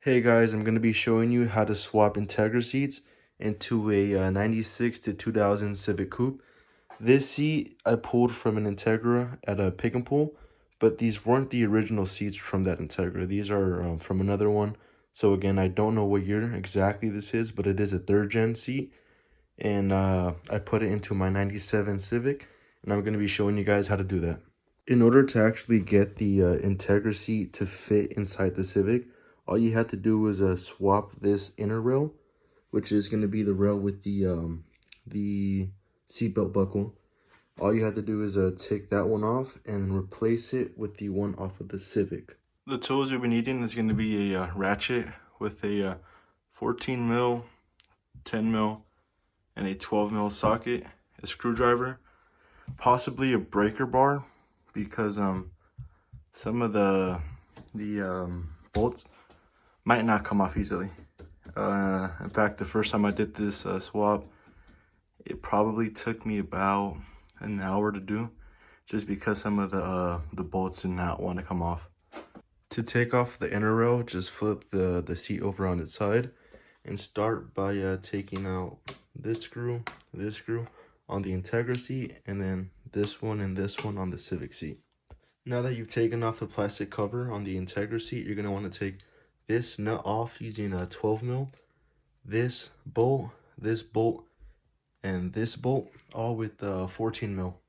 Hey guys, I'm going to be showing you how to swap Integra seats into a 96 to 2000 Civic Coupe. This seat I pulled from an Integra at a pick and pull, but these weren't the original seats from that Integra. These are from another one. So again, I don't know what year exactly this is, but it is a 3rd gen seat. And I put it into my 97 Civic, and I'm going to be showing you guys how to do that. In order to actually get the Integra seat to fit inside the Civic, all you have to do is swap this inner rail, which is going to be the rail with the seatbelt buckle. All you have to do is take that one off and replace it with the one off of the Civic. The tools you'll be needing is going to be a ratchet with a 14 mil, 10 mil, and a 12 mil socket, a screwdriver, possibly a breaker bar, because some of the bolts might not come off easily. In fact, the first time I did this swap, it probably took me about an hour to do, just because some of the bolts did not want to come off. To take off the inner rail, just flip the seat over on its side, and start by taking out this screw on the Integra seat, and then this one and this one on the Civic seat. Now that you've taken off the plastic cover on the Integra seat, you're going to want to take this nut off using a 12 mil, this bolt, and this bolt, all with 14 mil.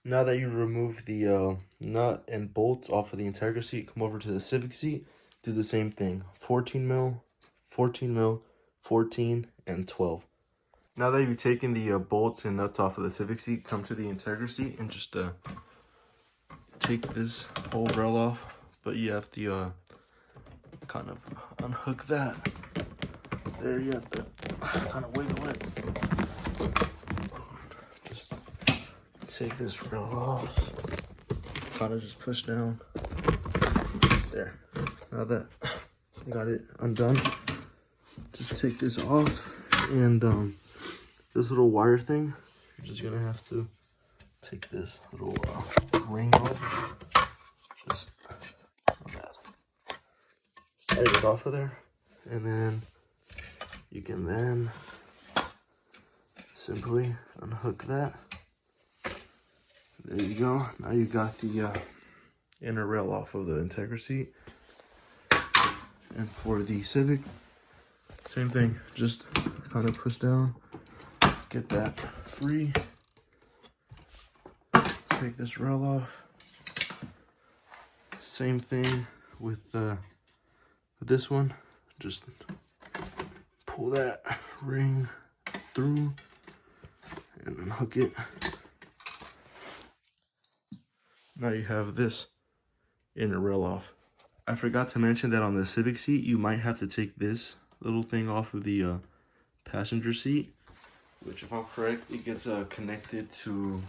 Now that you remove the nut and bolts off of the Integra seat, come over to the Civic seat, do the same thing, 14 mil, 14 mil, 14, and 12. Now that you've taken the bolts and nuts off of the Civic seat, come to the Integra seat and just take this whole rail off, but you have to kind of unhook that. There, you have to kind of wiggle it. Just take this rail off. Kind of just push down. There. Now that you got it undone, just take this off, and this little wire thing, you're just gonna have to take this little ring off. Just like that. Slide it off of there, and then you can then simply unhook that. There you go. Now you got the inner rail off of the Integra seat. And for the Civic, same thing. Just kind of push down, get that free. Take this rail off. Same thing with this one. Just pull that ring through and then hook it. Now you have this inner rail off. I forgot to mention that on the Civic seat, you might have to take this little thing off of the passenger seat, which, if I'm correct, it gets connected to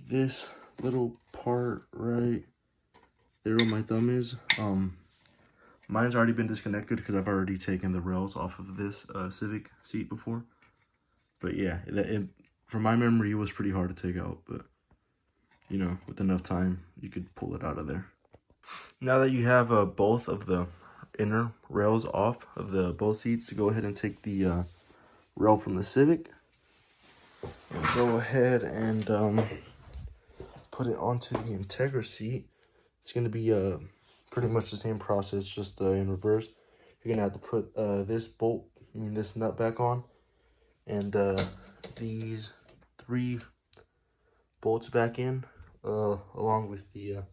this little part right there where my thumb is. Mine's already been disconnected because I've already taken the rails off of this Civic seat before. But yeah, from my memory, it was pretty hard to take out, but you know, with enough time, you could pull it out of there. Now that you have both of the inner rails off of the both seats, go ahead and take the rail from the Civic. And go ahead and put it onto the Integra seat. It's going to be pretty much the same process, just in reverse. You're going to have to put this nut back on, and these 3 bolts back in, along with the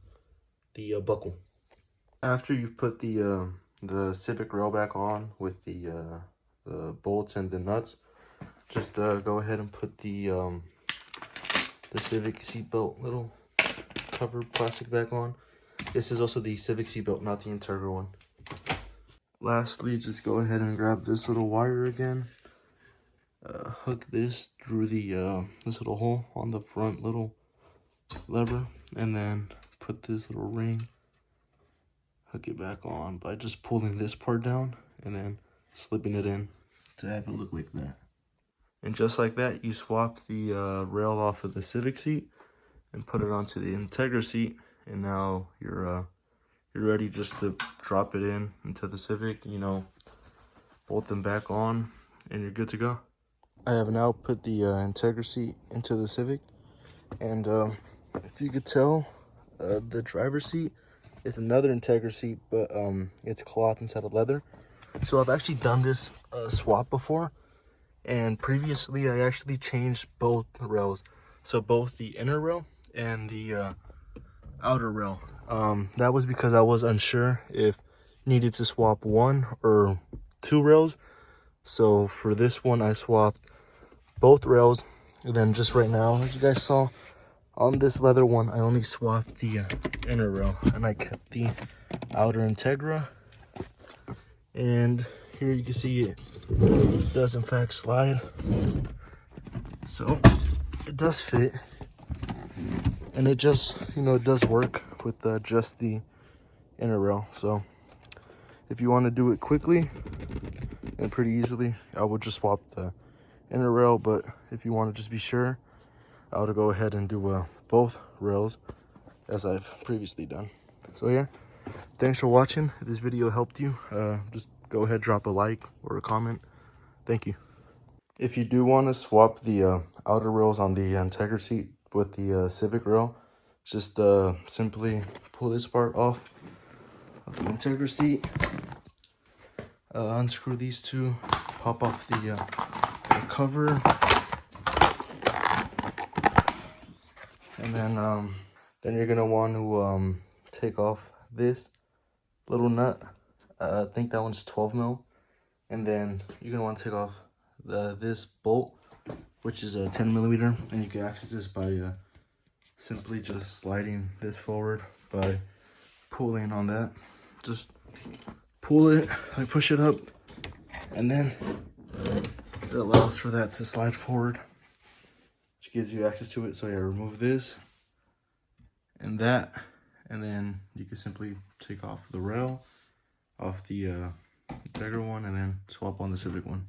buckle. After you've put the Civic rail back on with the bolts and the nuts, just go ahead and put the Civic seatbelt little cover plastic back on. This is also the Civic seatbelt, not the Integra one. Lastly, just go ahead and grab this little wire again. Hook this through the this little hole on the front little lever, and then put this little ring, hook it back on by just pulling this part down and then slipping it in to have it look like that. And just like that, you swap the rail off of the Civic seat and put it onto the Integra seat, and now you're you're ready just to drop it into the Civic, you know, bolt them back on, and you're good to go. I have now put the Integra seat into the Civic, and if you could tell, the driver's seat is another Integra seat, but it's cloth instead of leather. So I've actually done this swap before, and previously I actually changed both rails, so both the inner rail and the outer rail. That was because I was unsure if needed to swap one or two rails. So for this one, I swapped both rails, and then just right now, as you guys saw on this leather one, I only swapped the inner rail, and I kept the outer Integra. And here you can see it does in fact slide, so it does fit, and it just, you know, it does work with just the inner rail. So if you want to do it quickly and pretty easily, I would just swap the inner rail, but if you want to just be sure, I would go ahead and do both rails as I've previously done. So yeah, thanks for watching. If this video helped you, just go ahead, drop a like or a comment. Thank you. If you do want to swap the outer rails on the Integra seat with the Civic rail, just simply pull this part off of the Integra seat, unscrew these two, pop off the cover, and then you're gonna want to take off this little nut. I think that one's 12 mil, and then you're gonna want to take off this bolt, which is a 10 millimeter, and you can access this by simply just sliding this forward by pulling on that. Just pull it, I push it up, and then it allows for that to slide forward, which gives you access to it. So yeah, remove this and that, and then you can simply take off the rail off the Integra one and then swap on the Civic one.